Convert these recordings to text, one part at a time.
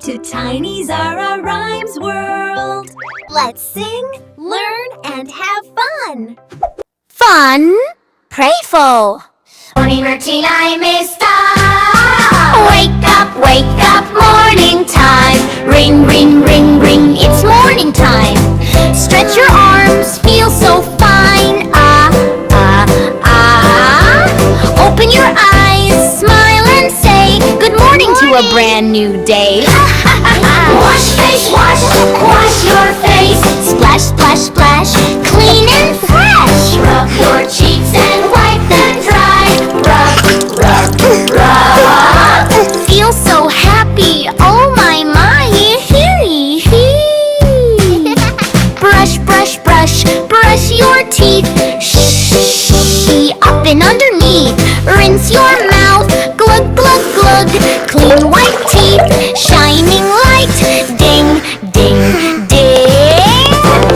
to Tiny Zara Rhymes World. Let's sing, learn, and have fun. Fun, playful. Morning routine I missed Wake up, morning time. Ring, ring, ring, ring, it's morning time. Stretch your arms, feel so fine. Open your eyes, smile and say good morning to a brand new day. Wash face, wash your face. Splash, splash, splash, clean and fresh. Rub your cheeks and wipe them dry. Rub. Feel so happy, oh my, Brush, brush, brush, brush your teeth. Shh, up and underneath. Rinse your mouth, glug, glug, glug. Clean white teeth, shining light. Ding, ding, ding.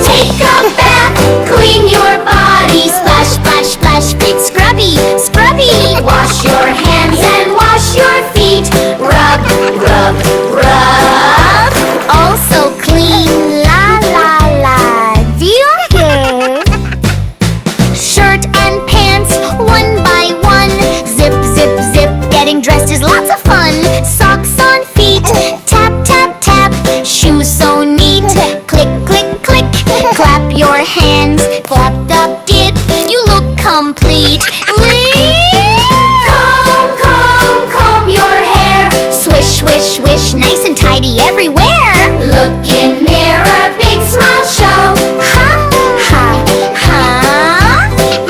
Take a bath, clean your body. Splash, splash, splash, big scrubby, scrubby. Wash your hands and wash your feet. Rub, rub, rub. Also clean, la la la. Do you hear? Shirt and pants, one by one. Zip, zip, zip. Getting dressed is lots of fun. Socks on feet, tap, tap, tap. Shoes so neat. Click, click, click. Clap your hands, flap the dip. You look complete. Comb your hair. Swish, swish, swish, nice and tidy everywhere. Look in mirror, big smile show. Ha, ha, ha.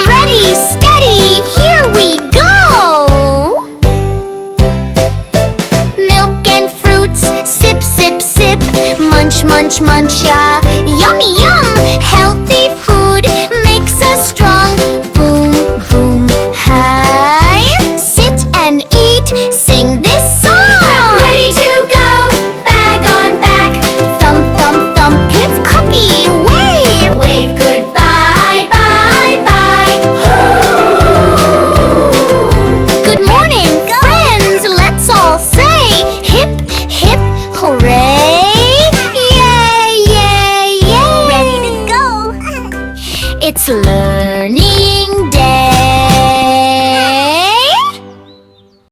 Ready, steady, here we go. Milk and fruits, sip, sip, sip. Munch, munch, munch, yummy,